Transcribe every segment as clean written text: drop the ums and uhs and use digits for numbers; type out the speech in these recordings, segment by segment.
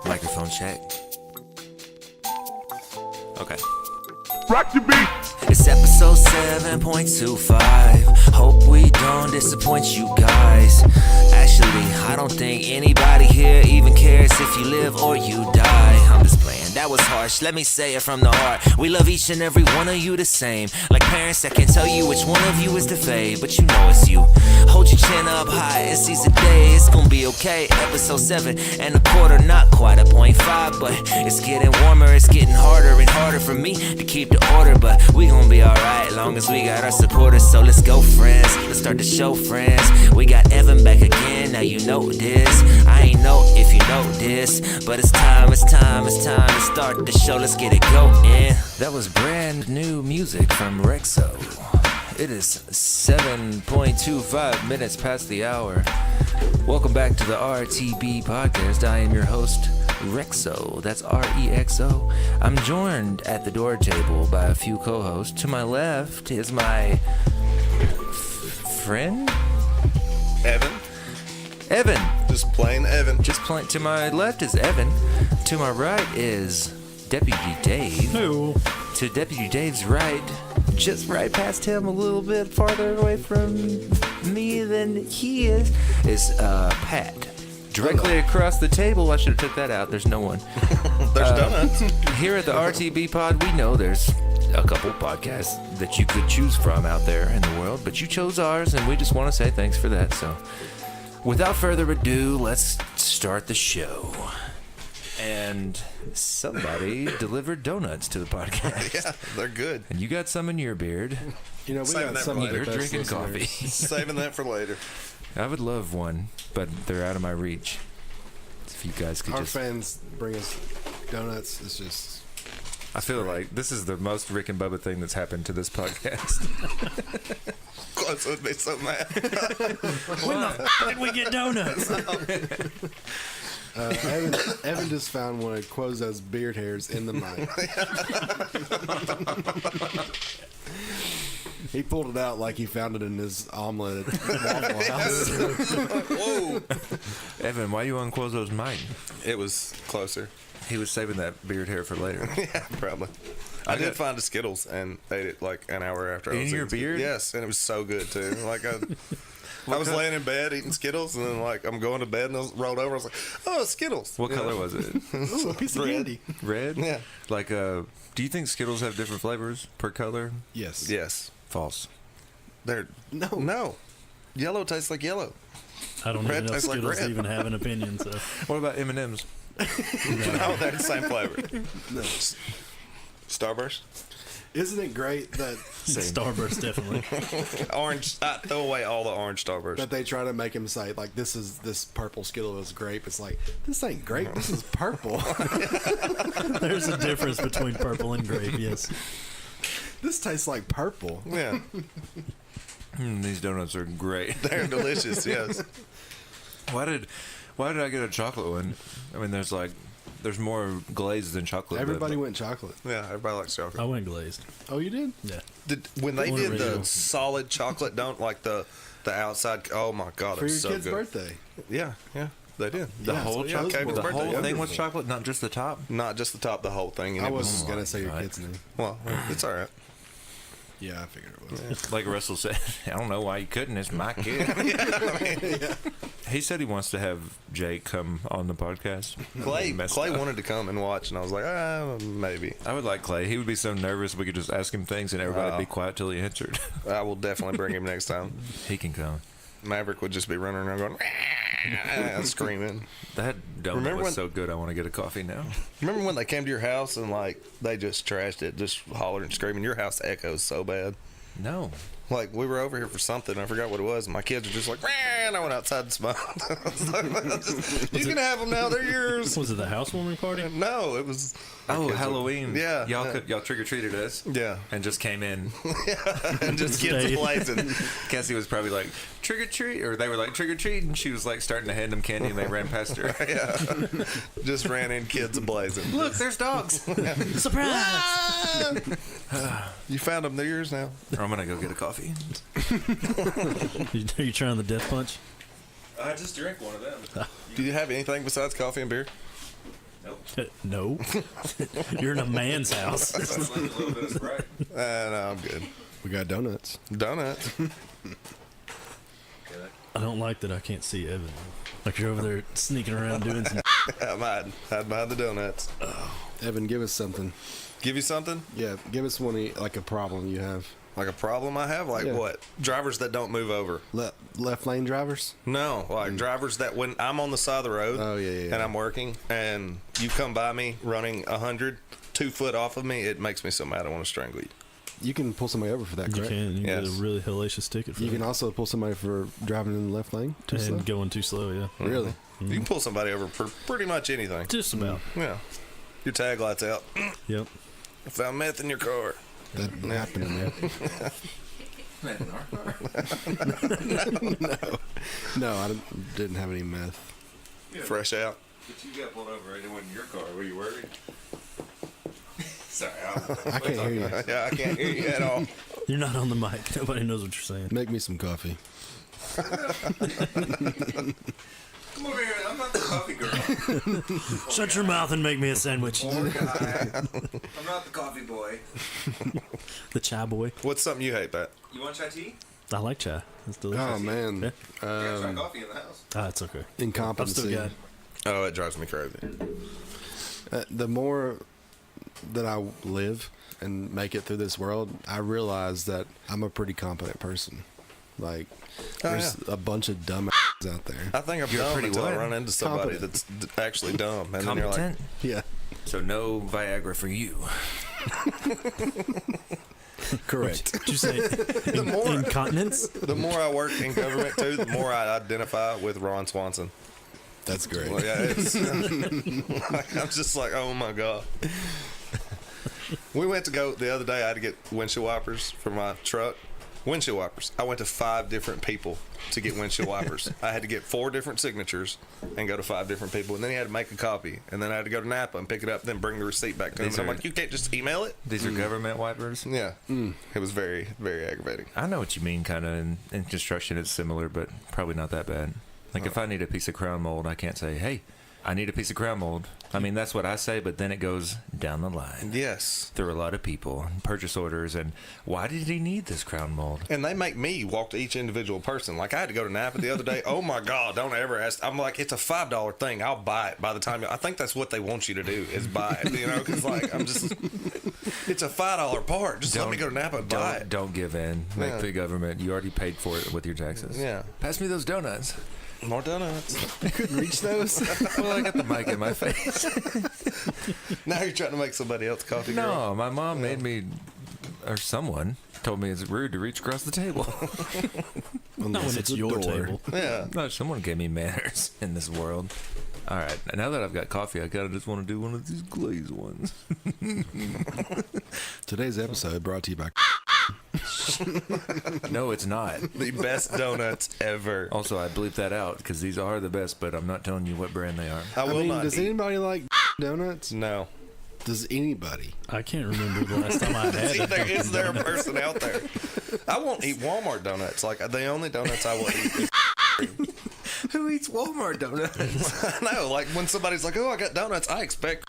Microphone check. Okay. Rock the beat. It's episode 7.25. Hope we don't disappoint you guys. Actually, I don't think anybody here even cares if you live or you die. I'm just playing. That was harsh. Let me say it from the heart. We love each and every one of you the same. Like parents that can tell you which one of you is the fave, but you know it's you. Hold your chin up high and seize the day. It's gonna be okay. Episode 7.25, not quite a 0.5, but it's getting warmer. It's getting harder and harder for me to keep the order, but we gonna be alright long as we got our supporters. So let's go, friends. Let's start the show, friends. We got Evan back again. Now you know this. I ain't know if you know this, but it's time to start the show. Let's get it going. That was brand new music from Rexo. It is 7.25 minutes past the hour. Welcome back to the RTB podcast. I am your host, Rexo. That's Rexo. I'm joined at the door table by a few co-hosts. To my left is my friend, Evan. Just plain Evan. To my left is Evan. To my right is Deputy Dave. Hello. To Deputy Dave's right, just right past him, a little bit farther away from me than he is Pat. Directly across the table, I should have took that out. There's no one. There's donuts. Here at the RTB Pod, we know there's a couple podcasts that you could choose from out there in the world, but you chose ours, and we just want to say thanks for that. So, without further ado, let's start the show. And somebody delivered donuts to the podcast. Yeah, they're good. And you got some in your beard. You know, we Saving got that some for of the You're best drinking listeners. coffee. Saving that for later. I would love one, but they're out of my reach. If you guys could Our just... fans bring us donuts. It's just... I feel like this is the most Rick and Bubba thing that's happened to this podcast. Close would be so mad. When the f*** did we get donuts? Evan just found one of Quozo's beard hairs in the mic. He pulled it out like he found it in his omelet at Waffle House. Whoa. Evan, why you on Quozo's mic? It was closer. He was saving that beard hair for later. Yeah, probably. I did find a Skittles and ate it like an hour after I was in your eating beard? Yes, and it was so good too. Like I was laying in bed eating Skittles, and then like I'm going to bed and I rolled over. I was like, "Oh, Skittles." What color was it? Ooh, a piece of Red. candy. Red? Yeah. Like, do you think Skittles have different flavors per color? Yes. Yes. False. They're No. no. Yellow tastes like yellow. I don't Red even know if tastes like Skittles red. even have an opinion. So What about M&M's? No, they're the same flavor. No. Starburst, Isn't it great that Starburst definitely. orange. Throw away all the orange Starburst. that they try to make him say like this purple Skittle is grape? It's like, this ain't grape. This is purple. There's a difference between purple and grape. Yes. This tastes like purple. Yeah, These donuts are great. they're delicious. Yes. Why did I get a chocolate one? I mean, there's more glaze than chocolate. Everybody went chocolate. Yeah, everybody likes chocolate. I went glazed. Oh, you did? Yeah. When they One did original. the solid chocolate, don't like the outside. Oh my god, For it your was so kid's good. birthday. Yeah, they did. The Yeah, whole so chocolate, Kevin's the birthday, whole yeah. thing was chocolate, not just the top. Not just the top, the whole thing. And I it was was gonna say your God. kid's name. well, it's all right. Yeah, I figured it was. Like Russell said, I don't know why you couldn't. It's my kid. He said he wants to have Jake come on the podcast. Clay Messed Clay up. wanted to come and watch, and I was like, maybe. I would like Clay. He would be so nervous we could just ask him things and everybody would be quiet till he answered. I will definitely bring him next time. He can come. Maverick would just be running around going, screaming. That donut Remember was when- so good. I want to get a coffee now. Remember when they came to your house and like they just trashed it, just hollering and screaming? Your house echoes so bad. No. Like, we were over here for something. I forgot what it was. And my kids were just like, and I went outside and smiled. I was like, you can have them now. They're yours. Was it the housewarming party? No, it was. our Oh, kids were- Halloween. Yeah. Y'all trick-or-treated us. Yeah. And just came in. And just kids Stayed. blazing. Cassie was probably like, trick-or-treat. Or they were like, trick-or-treat. And she was like starting to hand them candy and they ran past her. Yeah. Just ran in, kids blazing. Look, there's dogs. Surprise! You found them. They're yours now. I'm going to go get a coffee. Are you trying the death punch? I just drank one of them. Do you have anything besides coffee and beer? No. You're in a man's house. No, I'm good. We got donuts. Donuts. I don't like that I can't see Evan. Like you're over there sneaking around doing some. I'm hiding. Hide behind the donuts. Evan, give us something. Give you something? Yeah, give us one like a problem you have. Like a problem I have? Like Yeah. what? Drivers that don't move over. Left lane drivers? No, like drivers that when I'm on the side of the road Oh, yeah. and I'm working and you come by me running 100, 2 foot off of me, it makes me so mad I want to strangle you. You can pull somebody over for that, You correct? can. You get Yes. a really hellacious ticket for You that. can also pull somebody for driving in the left lane. Too and slow? going too slow, yeah. Really? You can pull somebody over for pretty much anything. Just about. Yeah. Your tag light's out. Yep. I found meth in your car. That happened to me. No, I didn't have any meth. Fresh out. But you got pulled over right in your car. Were you worried? Sorry, I can't hear you. Yeah, I can't hear you at all. You're not on the mic. Nobody knows what you're saying. Make me some coffee. Come over here. I'm not the coffee girl. Shut your mouth and make me a sandwich. Poor guy. I'm not the coffee boy. The chai boy. What's something you hate, Pat? You want chai tea? I like chai. It's delicious. Oh, man. Yeah. You gotta try coffee in the house. Ah, it's okay. I've Incompetency. still got. Oh, it drives me crazy. The more that I live and make it through this world, I realize that I'm a pretty competent person. Like, there's a bunch of dumb out there. I think I'm You're dumb pretty until I what? run into somebody Competent. that's actually dumb. And then you're like, Competent? Yeah, So no Viagra for you. correct. Did you say more- incontinence? the more I work in government, too, the more I identify with Ron Swanson. That's great. Well, yeah, it's, like, I'm just like, oh my God. We went to go the other day. I had to get windshield wipers for my truck. Windshield wipers. I went to 5 different people to get windshield wipers. I had to get 4 different signatures and go to 5 different people. And then he had to make a copy. And then I had to go to Napa and pick it up, then bring the receipt back to him. These And I'm are- like, you can't just email it? These are government wipers. Yeah. It was very, very aggravating. I know what you mean. Kind of in construction, it's similar, but probably not that bad. Like if I need a piece of crown mold, I can't say, "Hey, I need a piece of crown mold." I mean, that's what I say, but then it goes down the line Yes. through a lot of people, purchase orders, and why did he need this crown mold? And they make me walk to each individual person. Like, I had to go to Napa the other day. Oh, my God, don't ever ask. I'm like, it's a $5 thing. I'll buy it by the time. I think that's what they want you to do is buy it, you know, because, like, I'm just, it's a $5 part. Just let me go to Napa and buy it. Don't give in. Like Yeah. the government, you already paid for it with your taxes. Yeah. Pass me those donuts. More donuts. Couldn't reach those. Well, I got the mic in my face. Now you're trying to make somebody else coffee girl. No, my mom made me, or someone told me it's rude to reach across the table. Not when it's your table. Yeah. No, someone gave me manners in this world. All right, now that I've got coffee, I kind of just want to do one of these glazed ones. Today's episode brought to you by. No, it's not. The best donuts ever. Also, I bleep that out because these are the best, but I'm not telling you what brand they are. I I will mean, not does eat. anybody like donuts? No. Does anybody? I can't remember the last time I had it. Is there a person out there? I won't eat Walmart donuts. Like, the only donuts I will eat is Who eats Walmart donuts? I know, like when somebody's like, "Oh, I got donuts," I expect.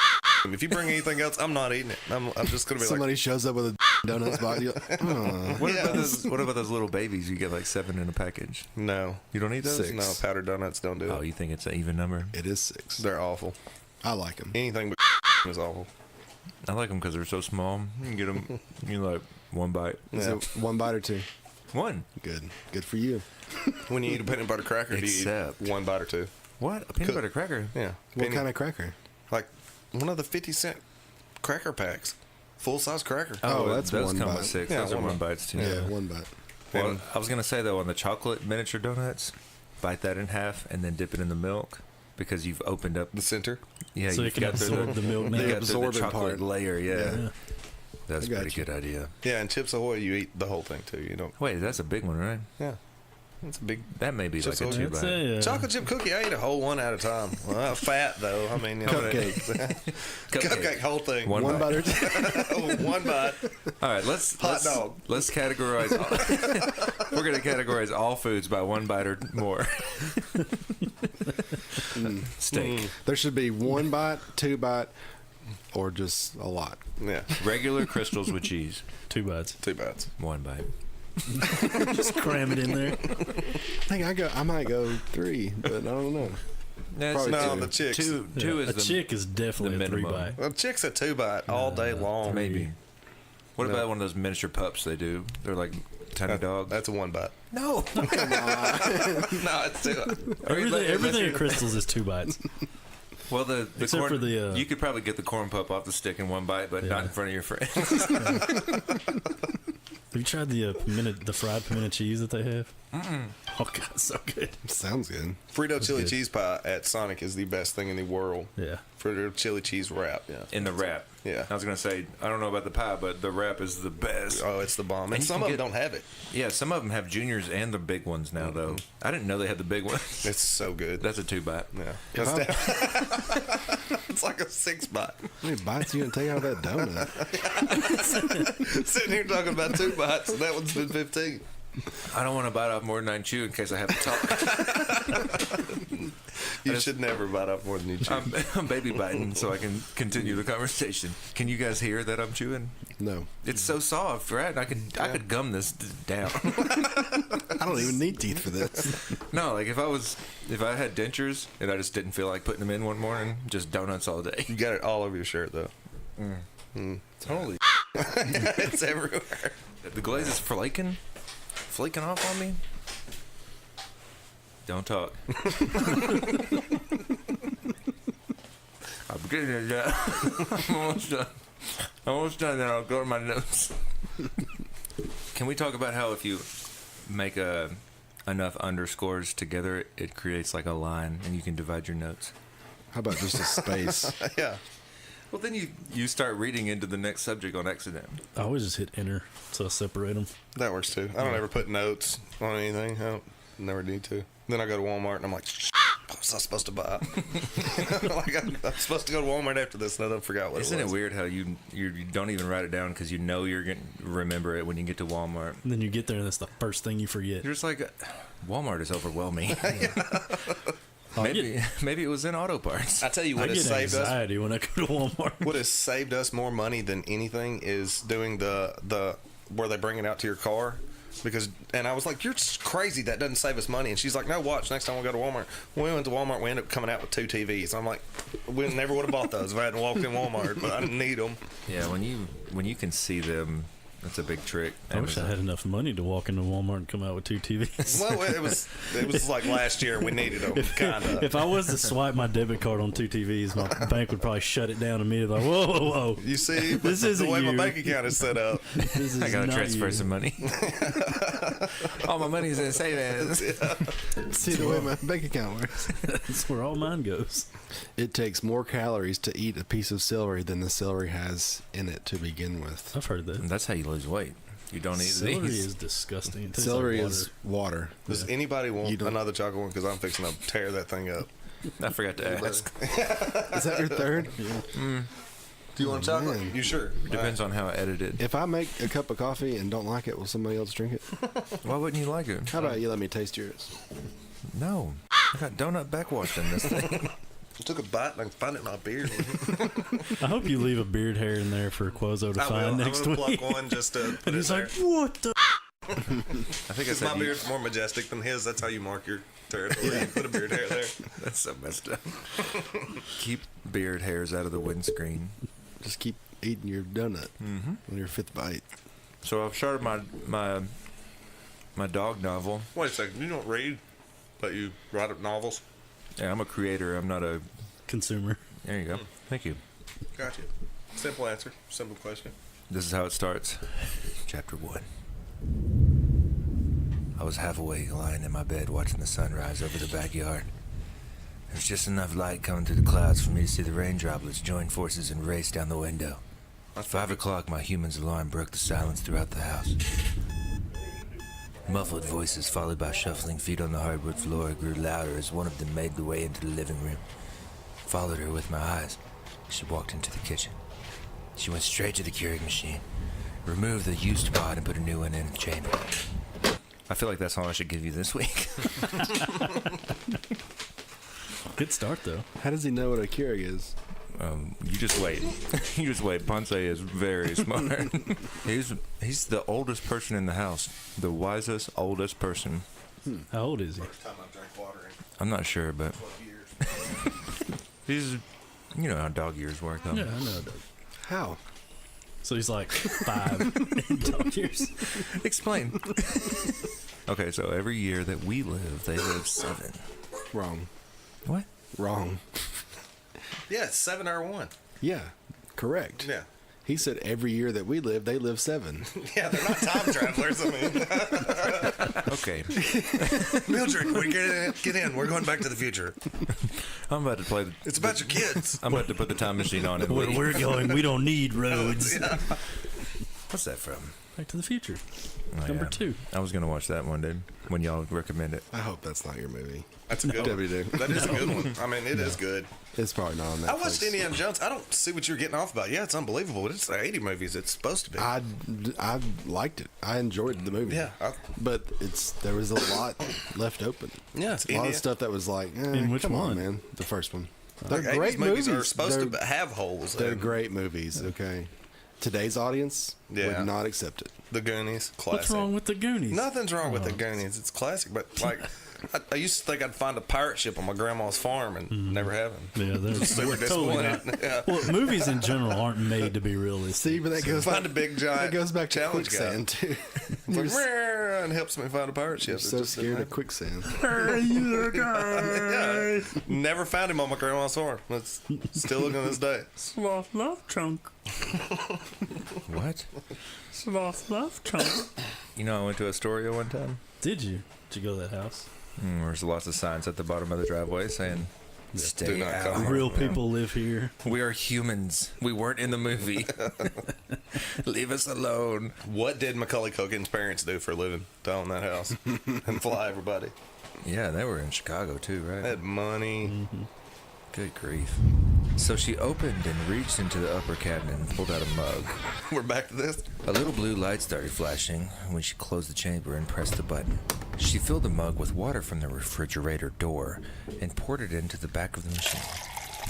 If you bring anything else, I'm not eating it. I'm just gonna be Somebody shows up with a donuts box. You're like, oh. What, Yeah. what about those little babies? You get like 7 in a package. like, "No, You don't eat those? 6. no, powdered donuts don't do it. Oh, you think it's an even number? It is 6. They're awful. I like them. Anything but is awful." I like them because they're so small. You can get them, like one bite. Is Yeah. it 1 bite or 2? One. Good. Good for you. When you eat a peanut butter cracker, do you Except- eat 1 bite or 2? What? A peanut butter cracker? Yeah. What kind of cracker? Like one of the 50-cent cracker packs, full size cracker. Oh, that's those 1 come bite. with 6. Yeah, Those are 1 1 bite. bites too. Yeah, 1 bite. Well, And- I was gonna say though, on the chocolate miniature donuts, bite that in half and then dip it in the milk because you've opened up. The center. Yeah, So you've it can got through absorb the milk now. You The got through the absorbent chocolate part. layer. Yeah, Yeah. that's I a got pretty you. good idea. Yeah, and Chips Ahoy, you eat the whole thing too. You don't. Wait, that's a big one, right? Yeah, it's a big That may be Just like a a- 2 It's bite. a, chocolate chip cookie. I eat a whole one at a time. Well, fat though. I mean, you know, cupcake whole thing. One 1 bite. bite or 2. Oh, 1 bite. All right, let's Hot dog. Let's categorize. We're going to categorize all foods by 1 bite or more. Steak. There should be 1 bite, 2 bite, or just a lot. Yeah. Regular crystals with cheese. 2 bites. 2 bites. 1 bite. Just cram it in there. I think I might go 3, but I don't know. That's Probably No, two. the chicks. two is A the chick is definitely the a 3 minimum. bite. Well, chicks a 2 bite all day long. maybe. What No. about one of those miniature pups they do? They're like tiny dogs. That's a 1 bite. No. No, it's 2. Everything at Crystal's is 2 bites. Well, the Except corn, for the, you could probably get the corn pup off the stick in 1 bite, but not Yeah. in front of your friends. Have you tried the fried pimento cheese that they have? Oh god, so good. Sounds good. Frito chili good. cheese pie at Sonic is the best thing in the world. Yeah. Frito chili cheese wrap. Yeah. In the wrap. Yeah. I was going to say, I don't know about the pie, but the wrap is the best. Oh, it's the bomb. And And you some can of them get- don't have it. Yeah, some of them have juniors and the big ones now, though. I didn't know they had the big ones. It's so good. That's a 2 bite. Yeah. If I- It's like a 6 bite. How many bites are you going to take out of that donut? Sitting here talking about 2 bites, and that one's been 15. I don't want to bite off more than I chew in case I have to talk. You should never bite off more than you chew. I'm baby biting so I can continue the conversation. Can you guys hear that I'm chewing? No. It's so soft, right? I could gum this down. I don't even need teeth for this. No, like if I had dentures and I just didn't feel like putting them in one morning, just donuts all day. You got it all over your shirt, though. Holy, It's everywhere. the glaze is flaking off on me. Don't talk. I'm getting it down. I'm almost done. Then I'll go to my notes. Can we talk about how if you make enough underscores together, it creates like a line, and you can divide your notes? How about just a space? Yeah. Well, then you start reading into the next subject on accident. I always just hit enter, so I separate them. That works, too. I don't ever put notes on anything. I don't, never need to. Then I go to Walmart, and I'm like, what was I supposed to buy? Like, I'm supposed to go to Walmart after this, and I don't forget what Isn't it it was. weird how you don't even write it down because you know you're going to remember it when you get to Walmart? And then you get there, and that's the first thing you forget. You're just like, Walmart is overwhelming. Oh, I get, Maybe it was in auto parts. I tell you I what has get saved us. anxiety when I go to Walmart. What has saved us more money than anything is doing the where they bring it out to your car. And I was like, you're just crazy. That doesn't save us money. And she's like, no, watch. Next time we go to Walmart. When we went to Walmart, we ended up coming out with 2 TVs. I'm like, we never would have bought those if I hadn't walked in Walmart, but I didn't need them. Yeah, when you can see them, that's a big trick. I wish I had enough money to walk into Walmart and come out with 2 TVs. Well, it was like last year we needed them, kind of. If I was to swipe my debit card on 2 TVs, my bank would probably shut it down immediately. Like, whoa, whoa, whoa. You see, This the isn't way you. my bank account is set up. This is I gotta not transfer you. some money. All my money's in savings. See the way my bank account works. That's where all mine goes. It takes more calories to eat a piece of celery than the celery has in it to begin with. I've heard that. That's how you lose weight. You don't eat Celery these. is disgusting. It tastes Celery like is water. Does anybody You want don't- another chocolate one? Because I'm fixing to tear that thing up. I forgot to ask. Is that your third? Do you want chocolate? Man. You sure? Depends on how edited. If I make a cup of coffee and don't like it, will somebody else drink it? Why wouldn't you like it? How about you let me taste yours? No. I got donut backwash in this thing. I took a bite and I can find it in my beard. I hope you leave a beard hair in there for Quozo to I will. find I'm next going to week. pluck one just to put And it he's there. like, what the? I think I Because said my you- beard's more majestic than his. That's how you mark your territory. You put a beard hair there. That's so messed up. Keep beard hairs out of the windscreen. Just keep eating your donut on your 5th bite. So I've started my dog novel. Wait a second. You don't read, but you write up novels? Yeah, I'm a creator. I'm not a. Consumer. There you go. Thank you. Gotcha. Simple answer. Simple question. This is how it starts. Chapter 1. I was half awake, lying in my bed, watching the sunrise over the backyard. There was just enough light coming through the clouds for me to see the rain droplets join forces and race down the window. At 5 o'clock, my human's alarm broke the silence throughout the house. Muffled voices, followed by shuffling feet on the hardwood floor, grew louder as one of them made the way into the living room. Followed her with my eyes. She walked into the kitchen. She went straight to the Keurig machine, removed the used pot and put a new one in the chamber. I feel like that's all I should give you this week. Good start though. How does he know what a Keurig is? You just wait. You just wait. Ponce is very smart. He's the oldest person in the house. The wisest, oldest person. How old is he? First time I drank water in I'm not sure, but 12 years. he's, you know how dog years work, though. Yeah, I know. Doug. How? So he's like 5 in dog years. Explain. Okay, so every year that we live, they live 7. Wrong. What? Wrong. Yeah, it's 7 or 1. Yeah, correct. Yeah. He said every year that we live, they live 7. Yeah, they're not time travelers. I mean, Okay. Mildred, we get in. We're going back to the future. I'm about to play. It's about your kids. I'm about to put the time machine on and Where leave. we're going, we don't need roads. Yeah. What's that from? Back to the Future. Oh, Number yeah. 2. I was gonna watch that one, dude. When y'all recommend it. I hope that's not your movie. That's a good one. WD. That is a good one. I mean, it is good. It's probably not on Netflix. I watched Indiana Jones. I don't see what you're getting off about. Yeah, it's unbelievable. It's the 80 movies. It's supposed to be. I liked it. I enjoyed the movie. Yeah. But there was a lot left open. Yeah, it's A lot India. of stuff that was like, In which come on, one? man. The first one. Like, They're 80s great movies movies. are supposed to have holes. They're in. great movies, okay? Today's audience Yeah. would not accept it. The Goonies, classic. What's wrong with the Goonies? Nothing's wrong with the Goonies. It's classic. But, like, I used to think I'd find a pirate ship on my grandma's farm and never have them. Yeah, they're Super totally not. disappointed. Yeah. Well, movies in general aren't made to be realistic. See, but that goes Find back, a big giant that goes back to challenge guy. quicksand, too. It's like, "Meow," and helps me find a pirate ship. You're It's so just sitting scared of quicksand. there. Yeah. Never found him on my grandma's farm. It's still looking to this day. Sloth love trunk. What? Sloth love trunk. You know, I went to Astoria one time. Did you? Did you go to that house? There's lots of signs at the bottom of the driveway saying, Do "Stay not out." come. Real people live here. We are humans. We weren't in the movie. Leave us alone. What did Macaulay Culkin's parents do for a living to own that house and fly everybody? Yeah, they were in Chicago too, right? They had money. Good grief. So she opened and reached into the upper cabinet and pulled out a mug. We're back to this. A little blue light started flashing when she closed the chamber and pressed the button. She filled the mug with water from the refrigerator door and poured it into the back of the machine.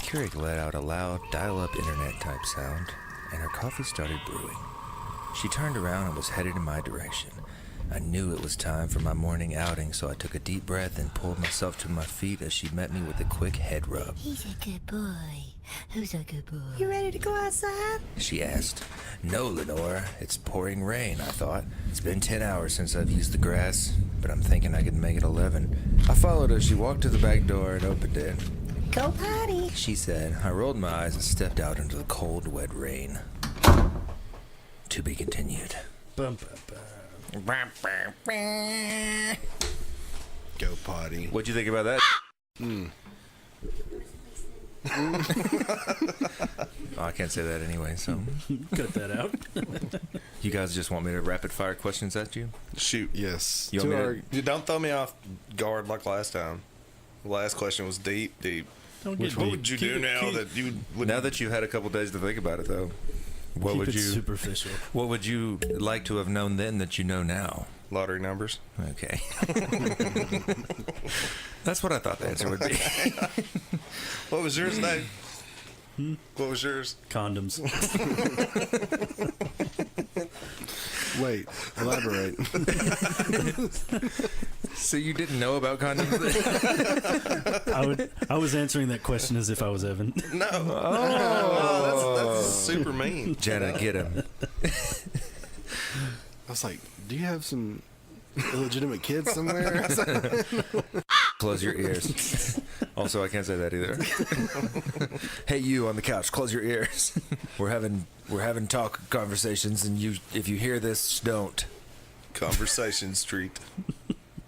Keurig let out a loud dial-up internet type sound, and her coffee started brewing. She turned around and was headed in my direction. I knew it was time for my morning outing, so I took a deep breath and pulled myself to my feet as she met me with a quick head rub. He's a good boy. Who's a good boy? You ready to go outside? She asked. No, Lenore. It's pouring rain, I thought. It's been 10 hours since I've used the grass, but I'm thinking I could make it 11. I followed her. She walked to the back door and opened it. Go potty. She said. I rolled my eyes and stepped out into the cold, wet rain. To be continued. Bum, bum, bum. Go potty. What'd you think about that? Oh, I can't say that anyway, so. Cut that out. You guys just want me to rapid fire questions at you? Shoot. Yes. You want me to- You don't throw me off guard like last time. The last question was deep. Don't What get would deep. you Keep do it- now keep- that you would... Now that you've had a couple days to think about it, though, what keep would it you superficial? what would you like to have known then that you know now? Lottery numbers. Okay. That's what I thought the answer would be. What was yours, Dave? What was yours? Condoms. Wait, elaborate. So you didn't know about condoms? I was answering that question as if I was Evan. No. Oh, that's super mean. Jenna, get him. I was like, do you have some illegitimate kids somewhere? Close your ears. Also, I can't say that either. Hey, you on the couch, close your ears. We're having talk conversations, and if you hear this, don't. Conversation Street.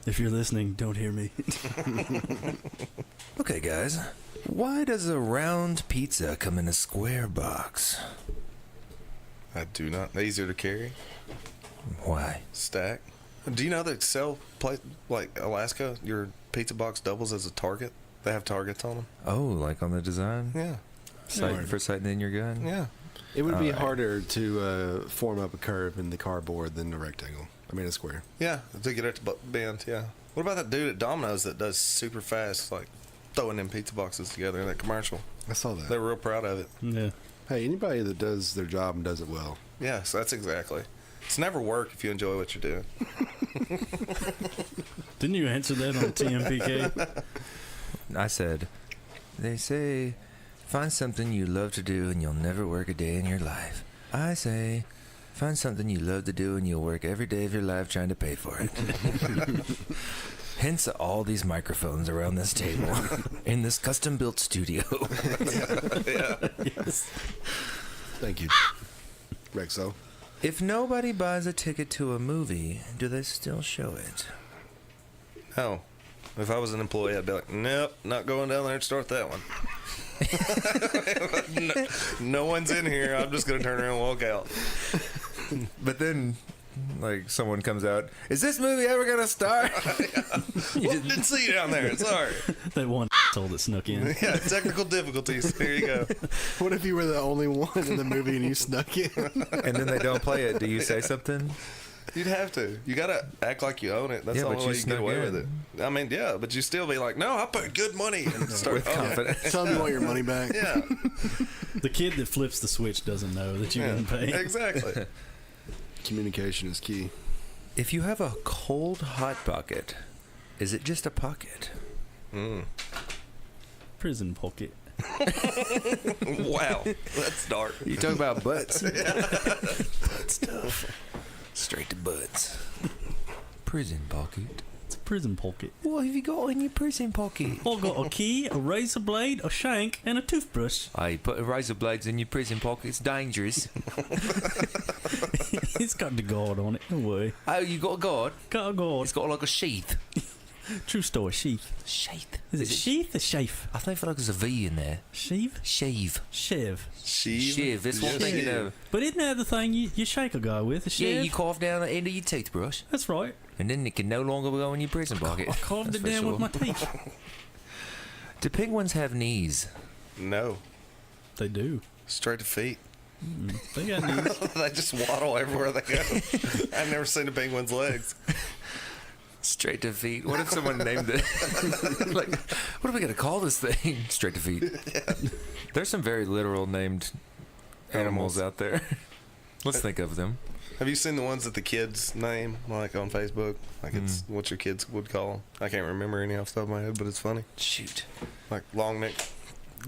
If you're listening, don't hear me. Okay, guys. Why does a round pizza come in a square box? I do not. Easier to carry. Why? Stack. Do you know that sell like Alaska, your pizza box doubles as a target? They have targets on them. Oh, like on the design? Yeah. For sighting in your gun? Yeah. It would be Alright. harder to form up a curve in the cardboard than the rectangle. I I mean a square. Yeah, to get it to bend. Yeah. What about that dude at Domino's that does super fast, like throwing them pizza boxes together in that commercial? I saw that. They're real proud of it. Yeah. Hey, anybody that does their job and does it well. Yes, that's exactly. It's never work if you enjoy what you're doing. Didn't you answer that on TMPK? I said, they say, find something you love to do and you'll never work a day in your life. I say, find something you love to do and you'll work every day of your life trying to pay for it. Hence all these microphones around this table in this custom-built studio. Yeah. Yes. Thank you, Rexo. If nobody buys a ticket to a movie, do they still show it? Oh, if I was an employee, I'd be like, nope, not going down there to start that one. no one's in here. I'm just going to turn around and walk out. But then, like, someone comes out, is this movie ever going to start? Well, didn't see you down there. Sorry. That one told that snuck in. Yeah, technical difficulties. Here you go. What if you were the only one in the movie and you snuck in? And then they don't play it. Do you say something? You'd have to. You got to act like you own it. That's Yeah, the but only you way you can get snuck away in. with it. I mean, yeah, but you still be like, no, I paid good money. And start With confidence. Tell me you want your money back. Yeah, The kid that flips the switch doesn't know that you yeah, didn't pay. exactly. Communication is key. If you have a cold hot pocket, is it just a pocket? Prison pocket. Wow, that's dark. You talk about butts. Butt stuff. Straight to butts. Prison pocket. It's a prison pocket. What have you got in your prison pocket? I got a key, a razor blade, a shank, and a toothbrush. You put razor blades in your prison pocket. It's dangerous. It's got the guard on it. Don't worry. Oh, you got a guard? Got a guard. It's got like a sheath. True story. Sheath. Sheath. Is it sheath or sheath? I think I feel like there's a V in there. Sheath? Shave. Shiv. Shiv. That's what I'm thinking of. But isn't that the thing you shake a guy with? A shiv? Yeah, you carve down the end of your toothbrush, That's right. and then it can no longer go in your prison pocket. I carved That's it down for with my teeth. Do penguins have knees? No, They do. straight to feet. They got knees. They just waddle everywhere they go. I've never seen a penguin's legs. Straight to feet. What if someone named it? Like, what are we gonna call this thing? Straight to feet. There's some very literal named animals out there. Let's think of them. Have you seen the ones that the kids name, like on Facebook? Like it's what your kids would call them. I can't remember any off the top of my head, but it's funny. Shoot. Like long neck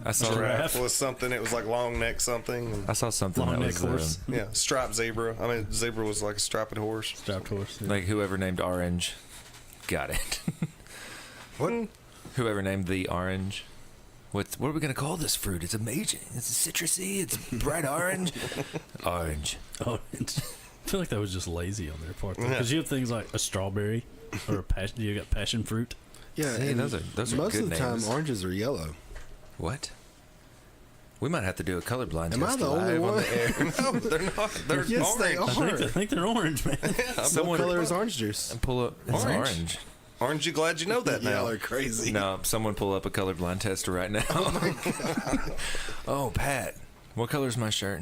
I saw giraffe was something. It was like long neck something. I saw something Long that neck was horse. Yeah, striped zebra. I mean, zebra was like a striped horse. Strapped horse. Yeah. like whoever named orange got it. What? Whoever named the orange. What are we gonna call this fruit? It's amazing. It's citrusy. It's bright orange. Orange. Orange. I feel like that was just lazy on their part. Yeah. Because you have things like a strawberry or a passion. You got passion fruit. Yeah, See, and those are most good of the names. time oranges are yellow. What? We might have to do a colorblind Am I test the only live on one? the air. No, they're not. They're Yes, they orange. are. I think they're orange, man. What color is orange juice? Pull up. It's Orange? orange. Aren't you glad you know that now? Y'all are crazy. No, someone pull up a colorblind tester right now. Oh my god. Oh, Pat. What color's my shirt?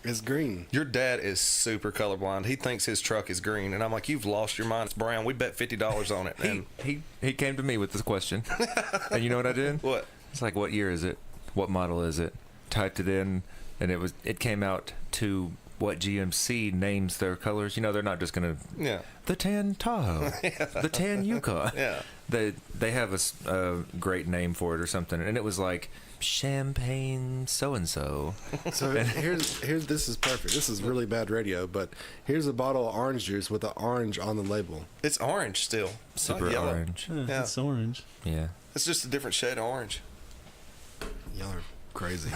It's green. Your dad is super colorblind. He thinks his truck is green, and I'm like, "You've lost your mind. It's brown. We bet $50 on it." And He came to me with this question. And you know what I did? what? It's like, what year is it? What model is it? Typed it in, and it came out to what GMC names their colors. You know, they're not just gonna Yeah, the tan Tahoe, the tan Yukon. yeah. They have a great name for it or something, and it was like champagne so and so. So here's this is perfect. This is really bad radio, but here's a bottle of orange juice with the orange on the label. It's orange still. It's not Super yellow. orange. Yeah. It's orange. Yeah. It's just a different shade of orange. Y'all are crazy.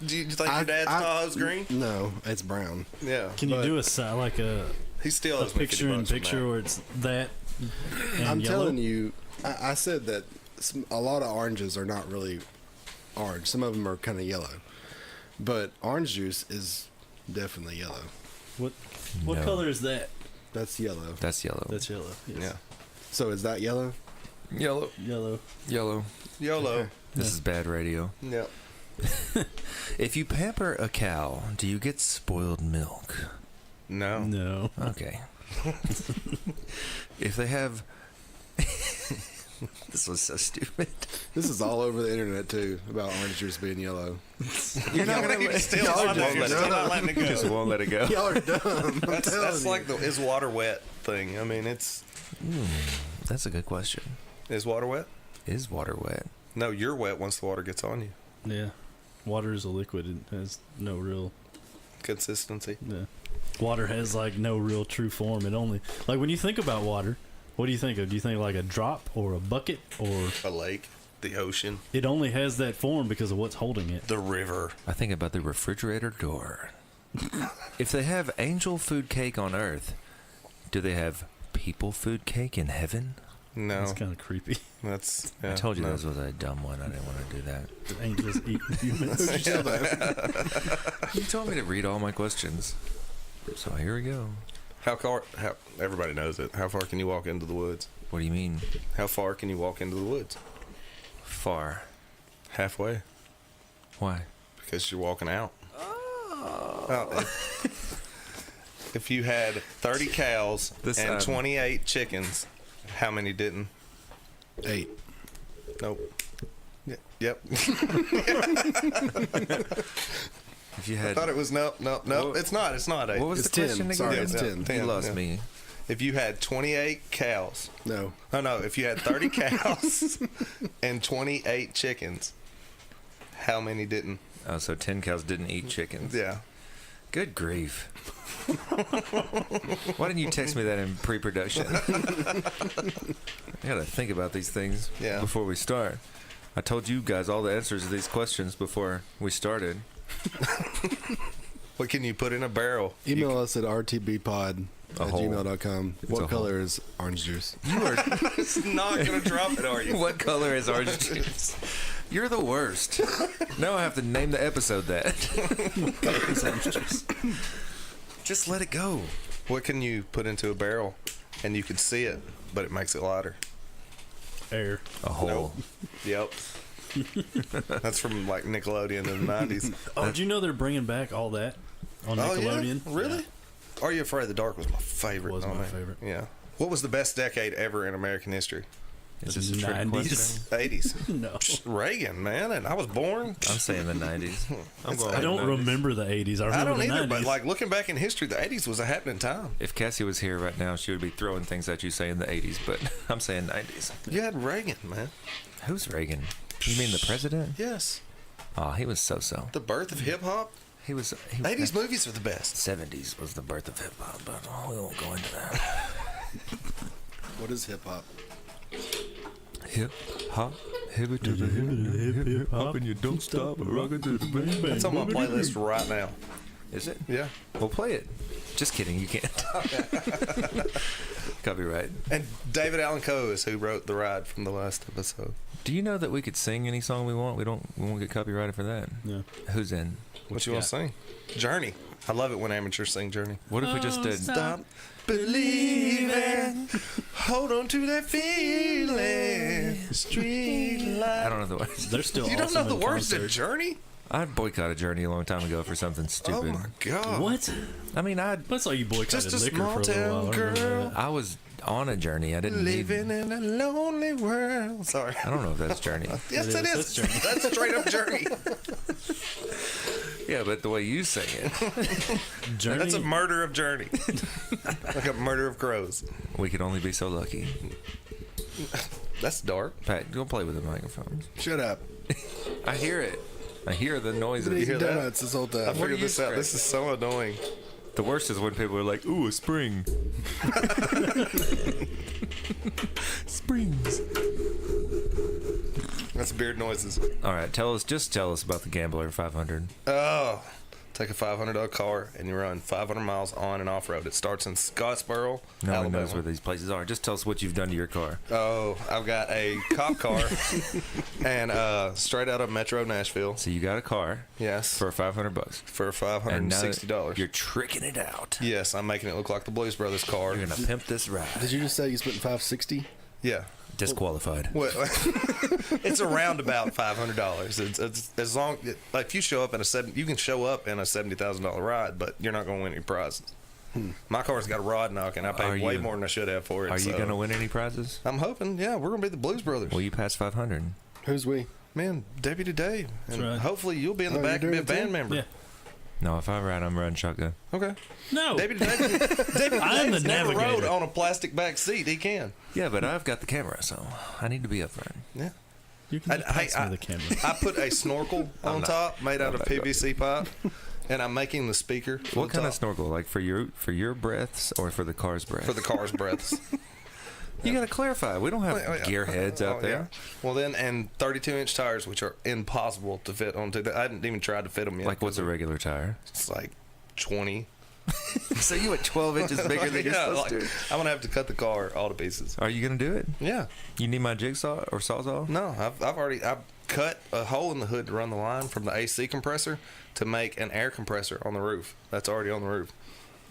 Do you think your dad's Tahoe's green? No, it's brown. Yeah. Can you But- do a He still a owes me picture in 50 bucks from picture that. where it's that? And I'm yellow? telling you, I said that a lot of oranges are not really orange. Some of them are kind of yellow, but orange juice is definitely yellow. What No. color is that? That's yellow. That's yellow. That's yellow. Yes. Yeah. So is that yellow? Yellow. Yellow. Yellow. YOLO. This is bad radio. Yeah. If you pamper a cow, do you get spoiled milk? No. No. Okay. If they have, this was so stupid. This is all over the internet too about orange juice being yellow. You're not gonna You're still on it. You're still not letting it go. just won't let it go. Y'all are dumb. That's like the is water wet thing. I mean, it's That's a good question. is water wet? Is water wet? No, you're wet once the water gets on you. Yeah. Water is a liquid. It has no real. Consistency. Yeah. Water has like no real true form. It only like when you think about water, what do you think of? Do you think like a drop or a bucket or A lake, the ocean, it only has that form because of what's holding it? the river. I think about the refrigerator door. If they have angel food cake on Earth, do they have people food cake in heaven? No, That's kind of creepy. that's. I Yeah, told you no. this was a dumb one. I didn't want to do that. The angels eat humans. You told me to read all my questions. So here we go. How far? How everybody knows it. How far can you walk into the woods? What do you mean, How far can you walk into the woods? far? Halfway, Why? because you're walking out. Oh. If you had 30 cows This, and 28 chickens, how many didn't? 8. Nope. Yep. If you I had, thought it was nope. What- It's not. It's not 8. what was It's the 10. question again? Sorry, Yeah, it's yeah. 10. 10. You lost yeah. me. If you had 28 cows, No. no, if you had 30 cows and 28 chickens, how many didn't? Oh, so 10 cows didn't eat chickens. Yeah. Good grief. Why didn't you text me that in pre-production? I gotta think about these things Yeah. before we start. I told you guys all the answers to these questions before we started. What can you put in a barrel? Email us at rtbpod@gmail.com. a What hole. color is orange juice? It's not gonna drop it, are you? What color is orange juice? You're the worst. Now I have to name the episode that. Just let it go. What can you put into a barrel and you can see it, but it makes it lighter? Air. A hole. Yep. That's from like Nickelodeon in the 90s. Oh, did you know they're bringing back all that on Nickelodeon? Oh, yeah? Really? Are You Afraid of the Dark was my favorite. Was on my there. favorite. Yeah. What was the best decade ever in American history? Is this a trick 90s. question? 80s. No. Reagan, man, and I was born. I'm saying the 90s. I'm going I with don't 90s. remember the 80s. I I remember don't the either, 90s. but like looking back in history, the 80s was a happening time. If Cassie was here right now, she would be throwing things at you saying the 80s, but I'm saying 90s. You had Reagan, man. Who's Reagan? You mean the president? Yes. Oh, he was so-so. The birth of hip hop. He was... 80s movies are the best. 70s was the birth of hip-hop, but we won't go into that. What is hip hop? Hip-hop, hip to the hip hop, and you don't stop rocking to the bang bang. It's on my playlist right now. Is it? Yeah. Well, play it. Just kidding, you can't. Copyright. And David Allen Coe is who wrote The Ride from the last episode. Do you know that we could sing any song we want? We won't get copyrighted for that. Yeah. Who's in? What you want to sing? Journey. I love it when amateurs sing Journey. What if we just did? Stop believing. Hold on to that feeling. Street light. I don't know the words. They're still You don't awesome know the in words to concert. Journey? I boycotted Journey a long time ago for something Oh stupid. my god. What? I mean, That's why you boycotted Just a liquor small for a little town while. I remember girl. that. I was on a journey. I didn't need. Living in a lonely world. Sorry. I don't know if that's Journey. Yes, It it is. is. That's Journey. That's straight up Journey. Yeah, but the way you sing it, Journey. That's a murder of Journey. Like a murder of crows. we could only be so lucky. That's dark. Pat, go play with the microphone. Shut up. I hear it. I hear the I've been noises. eating hear that? donuts this whole I time. What are figured you this out. This is so annoying. The worst is when people are like, "Ooh, a spring." Springs. That's beard noises. All right, just tell us about the Gambler 500. Oh, take a $500 car and you run 500 miles on and off road. It starts in Scottsboro, No one Alabama. knows where these places are. Just tell us what you've done to your car. Oh, I've got a cop car and straight out of Metro Nashville. So you got a car Yes, for $500, for and now $560. you're tricking it out. Yes, I'm making it look like the Blues Brothers car. You're gonna pimp this ride. Did you just say you spent $560? Yeah. Disqualified. Well, it's around about $500. It's as long like if you show up in you can show up in a $70,000 ride, but you're not going to win any prizes. My car's got a rod knock, and I Are paid way you- more than I should have for it. Are you so going to win any prizes? I'm hoping. Yeah, we're gonna be the Blues Brothers. Well, you passed 500. Who's we? Man, Deputy Dave, and right. hopefully you'll be in the Oh, back you're and be a doing it band too? member. Yeah. No, if I ride, I'm riding shotgun. Okay. No. Deputy Dave, Deputy I'm the Dave's never rode navigator. on a plastic back seat. He can. Yeah, but I've got the camera, so I need to be up front. Yeah. You can just pass me the camera. I put a snorkel on not- top made out I'm of not going. PVC pipe, and I'm making the speaker. for What the kind of top snorkel? Like for your breaths or for the car's breath? for the car's breaths? You got to clarify. We don't have Oh, yeah. gearheads out Oh, there. yeah. Well, then, and 32-inch tires, which are impossible to fit onto. I hadn't even tried to fit them yet. Like what's a 'cause regular tire? It's like 20. So you at 12 inches bigger than you're Yeah, supposed like, to? I'm gonna have to cut the car all to pieces. Are you gonna do it? Yeah. You need my jigsaw or sawzall? No, I've cut a hole in the hood to run the line from the AC compressor to make an air compressor on the roof. That's already on the roof.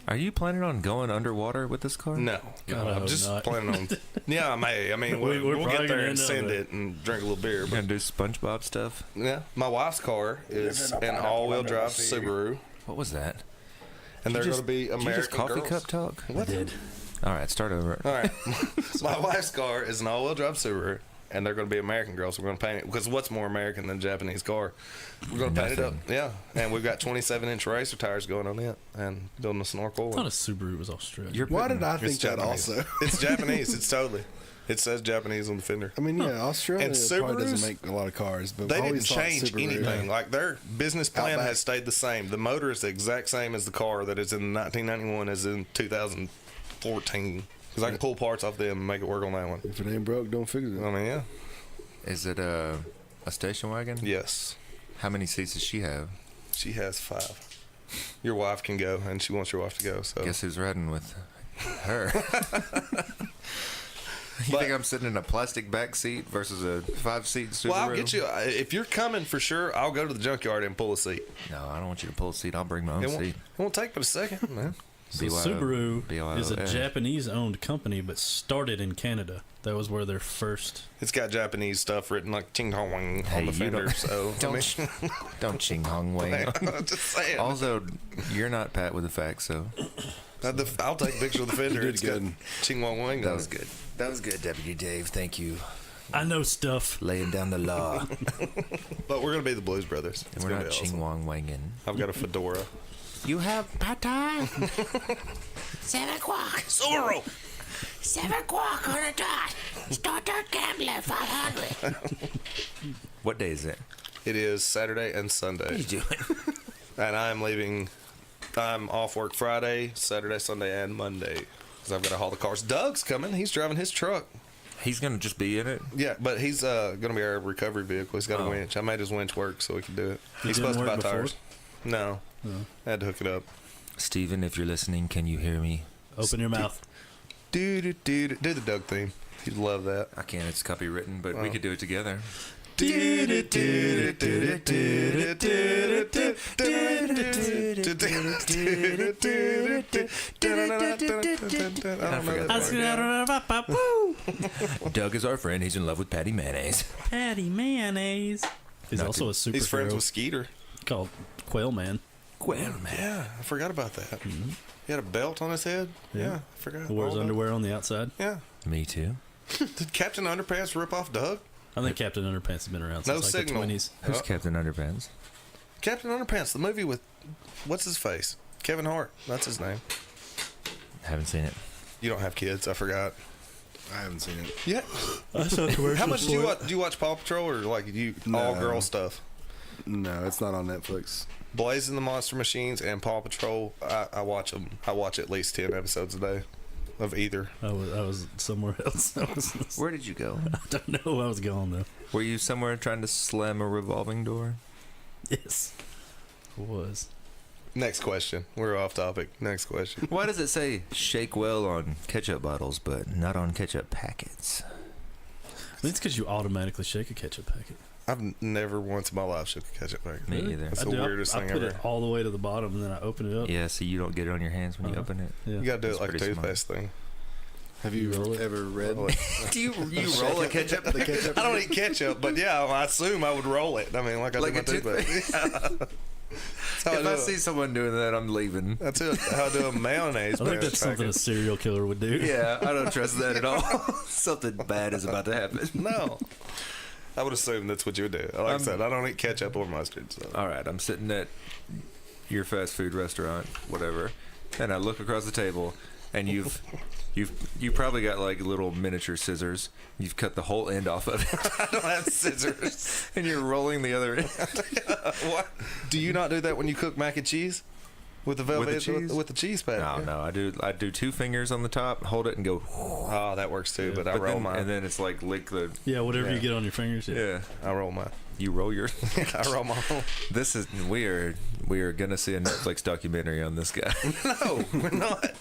Are you planning on going underwater with this car? No, God, I I'm hope just not. planning on. Yeah, I may. I mean, We're we'll probably get there gonna and end up send there. it and drink a little beer. You're But gonna do SpongeBob stuff? yeah, my wife's car is an all-wheel drive Subaru, What was that? and they're Did you going to be Did you American just coffee girls. cup talk? What? I did. All right, start over. All right, my wife's car is an all-wheel drive Subaru, and they're going to be American girls. We're going to paint it because what's more American than a Japanese car? We're going to paint it up. Nothing. Yeah, and we've got 27-inch racer tires going on it, and building a snorkel. I thought a Subaru was Australian. You're Why putting- did I It's think that Japanese. also? It's Japanese. It's totally. It says Japanese on the fender. I mean, yeah, Australia And probably Subarus, doesn't make a lot of cars, but They I didn't always thought change Subaru- anything. Like their business plan Outback. has stayed the same. The motor is the exact same as the car that is in 1991 as in 2014. Because I can pull parts off them and make it work on that one. If it ain't broke, don't fix it. I mean, yeah. Is it a station wagon? Yes. How many seats does she have? She has 5. Your wife can go, and she wants your wife to go. So Guess who's riding with her? You But- think I'm sitting in a plastic back seat versus a 5-seat Subaru? well, I'll get you. If you're coming for sure, I'll go to the junkyard and pull a seat. No, I don't want you to pull a seat. I'll bring my own It won't, seat. it won't take but a second, man. So BYO. Subaru is a BYO. Japanese-owned company, but started in Canada. That was where their first. It's got Japanese stuff written like Ching Hong Wang Hey, on the you fender. don't- So Don't don't ching hong wang. I'm just saying. Also, you're not Pat with the facts, so I'll take a picture of the fender. You did It's got good. Ching Wang Wang. that on was it. good. That was good, Deputy Dave. Thank you. I know stuff. Laying down the law. But we're gonna be the Blues Brothers. And It's we're gonna not be ching awesome. wong wanging. I've got a fedora. You have pata? 7 o'clock. Zorro. 7 o'clock on the dot. Start that gambler 500. What day is it? It is Saturday and Sunday, What are you doing? and I'm leaving. I'm off work Friday, Saturday, Sunday, and Monday because I've got to haul the cars. Doug's coming. He's driving his truck. He's gonna just be in it. Yeah, but he's gonna be our recovery vehicle. He's got a Oh. winch. I made his winch work so he can do it. He's didn't supposed to buy work before? tires. No, I had to hook it up. Steven, if you're listening, can you hear me? Open your mouth. Do the Doug theme. He'd love that. I can't. It's copywritten, but we could do it together. Doug is our friend. He's in love with Patty Mayonnaise. Patty Mayonnaise. He's Not also a superhero He's friends with Skeeter. called Quail Man. Well, man. Yeah, I forgot about that. He had a belt on his head. Yeah, I forgot. Who wears all about underwear on the outside. it. Yeah. Me too. Did Captain Underpants rip off Doug? I think Captain Underpants has been around No since like signal. the 20s. Who's Oh. Captain Underpants? Captain Underpants, the movie with what's his face? Kevin Hart. That's his name. Haven't seen it. You don't have kids. I forgot. I haven't seen it. Yeah. I saw commercials How much do you for it. watch? Do you watch Paw Patrol or like you No. all girl stuff? No, it's not on Netflix. Blazing the Monster Machines and Paw Patrol. I watch them. I watch at least 10 episodes a day of either. I was somewhere else. Where did you go? I don't know where I was going though. Were you somewhere trying to slam a revolving door? Yes, it was. Next question. We're off topic. Next question. Why does it say shake well on ketchup bottles, but not on ketchup packets? I think it's because you automatically shake a ketchup packet. I've never once in my life shook a ketchup packet. Me Really? either. That's I the do. weirdest I thing put ever. it all the way to the bottom and then I open it up. Yeah, so you don't get it on your hands when you Uh-huh. open it. Yeah. You gotta do That's it like a pretty smart. toothpaste thing. Have you Roll it? ever read Do you roll a ketchup? the ketchup? I don't eat ketchup, but yeah, I assume I would roll it. I mean, like I Like do a my toothpaste. how If I see someone doing that, I'm leaving. That's how I do a mayonnaise. I think that's something a serial killer would do. Yeah, I don't trust that at all. Something bad is about to happen. No. I would assume that's what you would do. Like I said, I don't eat ketchup or mustard. So. All right, I'm sitting at your fast food restaurant, whatever, and I look across the table, and you probably got like little miniature scissors. You've cut the whole end off of it. I don't have scissors. And you're rolling the other end. What? Do you not do that when you cook mac and cheese? With the velvet cheese? with the cheese pad? No, I do 2 fingers on the top, hold it, and go. Oh, that works too. But I But roll then, mine. and then it's like lick the. Yeah, whatever Yeah. you get on your fingers. Yeah, I roll mine. you roll your. I roll mine. This is we are gonna see a Netflix documentary on this guy. No, we're not.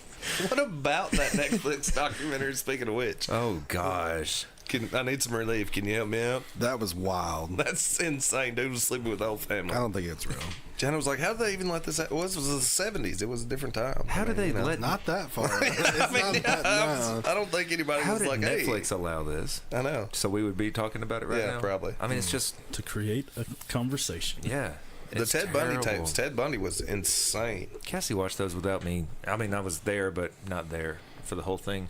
What about that Netflix documentary? Speaking of which, Oh gosh. I need some relief. Can you help me out? That was wild. That's insane. Dude was sleeping with the whole family. I don't think it's real. Jenna was like, "How did they even let this happen?" It was the '70s. It was a different time. How did they let? Not that far. It's I mean, not that, no. I don't think anybody How was did like, Netflix allow this? "Hey." I know. So we would be talking about it right Yeah, now. probably. I mean, it's just To create a conversation. yeah. The It's Ted Bundy terrible. tapes. Ted Bundy was insane. Cassie watched those without me. I mean, I was there, but not there for the whole thing.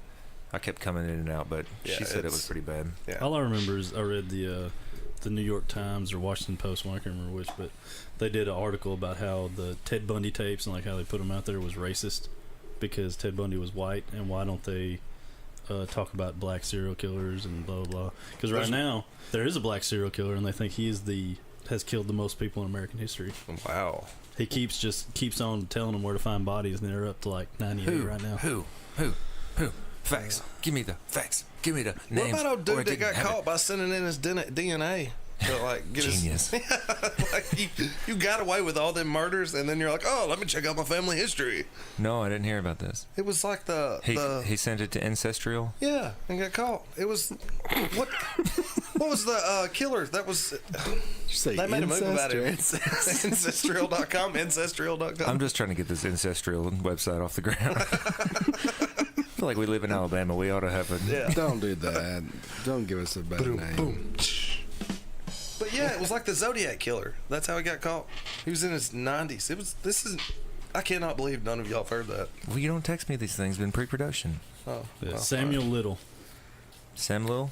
I kept coming in and out, but Yeah, she said it it's- was pretty bad. Yeah. All I remember is I read the New York Times or Washington Post, one I can't remember which, but they did an article about how the Ted Bundy tapes and like how they put them out there was racist because Ted Bundy was white, and why don't they talk about black serial killers and blah blah blah? Because right now there is a black serial killer, and they think he is has killed the most people in American history. Wow. He keeps on telling them where to find bodies, and they're up to like 98 right now. Who? Facts. Give me the facts. Give me the What names. about old or I dude that didn't got have caught by sending in his DNA? To like get Genius. His, like you got away with all them murders, and then you're like, oh, let me check out my family history. No, I didn't hear about this. It was like He sent it to Ancestral. yeah, and got caught. It was what was the killer? That was You say they made a movie about it. incest or Ancestral.com. Ancestral.com. I'm just trying to get this Ancestral website off the ground. I feel like we live in Alabama. We ought to have a. Yeah. Don't do that. Don't give us a bad name. Boom. But yeah, it was like the Zodiac killer. That's how he got caught. He was in his 90s. I cannot believe none of y'all have heard that. Well, you don't text me these things in pre-production. Oh, Yeah, well, Samuel Little. Sam Lil?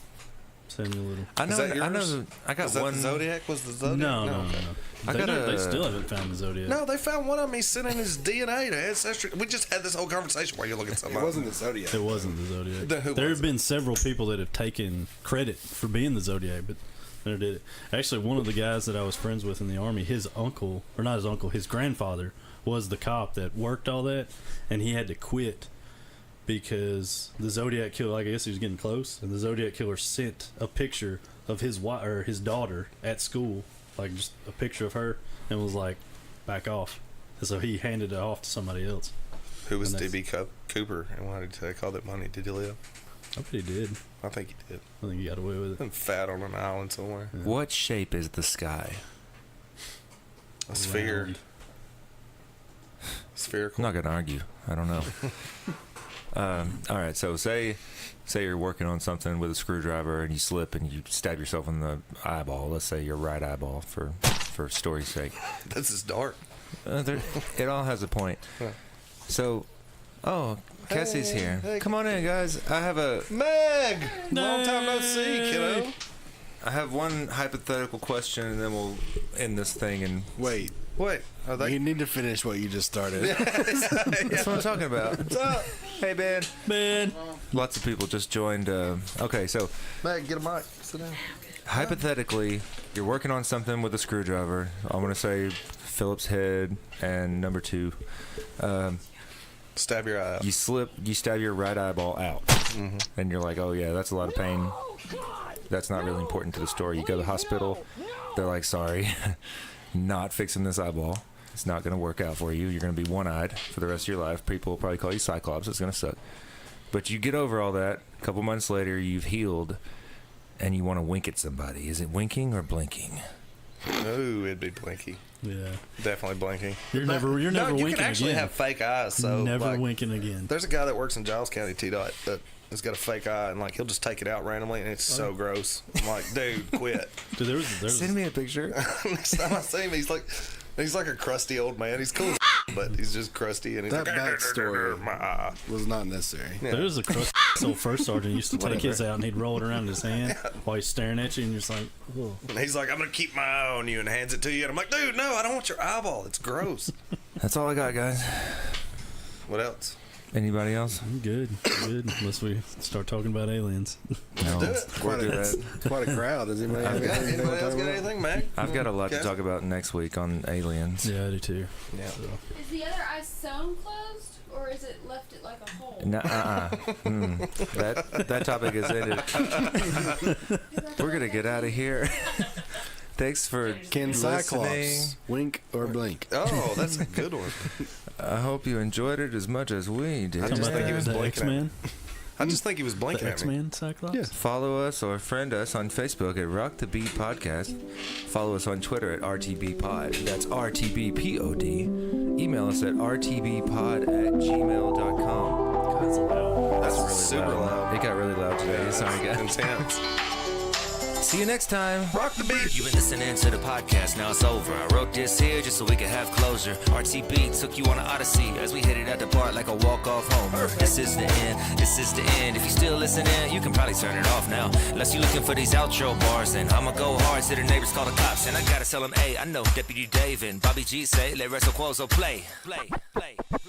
Samuel Little. I know. Is that I know. yours? I got Was that one. the Zodiac? Was the Zodiac? No. okay. I got They a- still haven't found the Zodiac. No, they found one of me sending his DNA to Ancestry. We just had this whole conversation while you're looking at something. It wasn't the Zodiac. It wasn't the Zodiac. Then who There was have been several people that have taken credit for being the Zodiac, but never did it. Actually, one of the guys that I was friends with in the Army, his uncle, or not his uncle, his grandfather was the cop that worked all that, and he had to quit because the Zodiac killer, I guess he was getting close, and the Zodiac killer sent a picture of his wife or his daughter at school, like just a picture of her, and was like, back off. And so he handed it off to somebody else. Who was And that's- D.B. Cooper, and why did they call that money? Did he live? I bet he did. I think he did. I think he got away with it. And fat on an island somewhere. What shape is the sky? A sphere. Round. Spherical. I'm not gonna argue. I don't know. All right. So say you're working on something with a screwdriver and you slip and you stab yourself in the eyeball. Let's say your right eyeball for story's sake. This is dark. It all has a point. Yeah. So, Cassie's Hey, here. hey. Come on in, guys. I have Meg! Long time no see, kiddo. one hypothetical question, and then we'll end this thing. And Wait. Wait, are they? You need to finish what you just started. that's what I'm talking about. What's up? Hey, Ben. Man, Lots of people just joined. Okay, so Meg, get a mic. Sit down. hypothetically, you're working on something with a screwdriver. I'm gonna say Phillips head and number 2. Stab your eye out. You stab your right eyeball out, and you're like, oh yeah, that's a lot of pain. That's not really important to the story. You go to the hospital, they're like, sorry, not fixing this eyeball. It's not going to work out for you. You're going to be one-eyed for the rest of your life. People will probably call you Cyclops. It's going to suck. But you get over all that. A couple months later, you've healed, and you want to wink at somebody. Is it winking or blinking? Ooh, it'd be blinky. yeah, Definitely blinking. you're never No, winking you can actually again. have fake eyes. So never like, winking again. There's a guy that works in Giles County, T-Dot, that has got a fake eye, and like he'll just take it out randomly, and it's so gross. I'm like, dude, quit. Dude, there's Send me a picture. Next time I see him, he's like, He's like a crusty old man. He's cool, but he's just crusty. And he's That like, backstory was not necessary. There's a crust old first sergeant used to take his out and he'd roll it around in his hand while he's staring at you, and you're just like, oh. And he's like, I'm gonna keep my eye on you, and hands it to you. And I'm like, dude, no, I don't want your eyeball. It's gross. That's all I got, guys. What else? Anybody else? I'm good. Unless we start talking about aliens. No. Do it. Quite a crowd. Does anybody have anything? Anybody else got anything, Mac? I've got a lot to Okay. talk about next week on aliens. Yeah, I do too. Yeah. Is the other eye sewn closed, or is it left it like a hole? That topic is ended. We're gonna get out of here. Thanks for Can listening. Cyclops wink or blink? Oh, that's a good one. I hope you enjoyed it as much as we did. I just think he was the blinking at me. X-Men? I just think he was The blinking at me. X-Men Cyclops? Yeah. Follow us or friend us on Facebook at Rock the Beat Podcast. Follow us on Twitter at RTBPod. That's RTBPOD. Email us at rtbpod@gmail.com. That's loud. That's really super loud. It got really loud today. Sorry, guys. Intense. See you next time. Rock the beat. You've been listening to the podcast, now it's over. I wrote this here just so we could have closure. RTB took you on an odyssey as we headed out the park like a walk-off homer. This is the end, this is the end. If you're still listening, you can probably turn it off now. Unless you're looking for these outro bars, then I'ma go hard till the neighbors call the cops. And I gotta tell them, hey, I know Deputy Dave and Bobby G say, let Rexo Quozo play.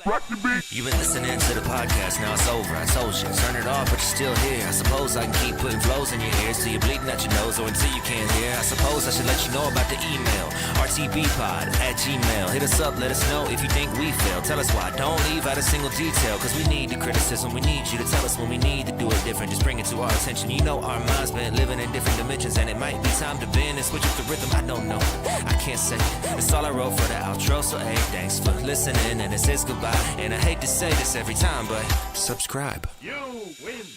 Rock the beat. You've been listening to the podcast, now it's over. I told you, turn it off, but you're still here. I suppose I can keep putting flows in your ears till you're bleeding out your nose or until you can't hear. I suppose I should let you know about the email, rtbpod@gmail. Hit us up, let us know if you think we failed. Tell us why, don't leave out a single detail, cause we need the criticism, we need you to tell us when we need to do it different. Just bring it to our attention. You know our minds been living in different dimensions, and it might be time to bend and switch up the rhythm. I don't know, I can't say. It's all I wrote for the outro, so hey, thanks for listening, and it says goodbye. And I hate to say this every time, but subscribe. You win.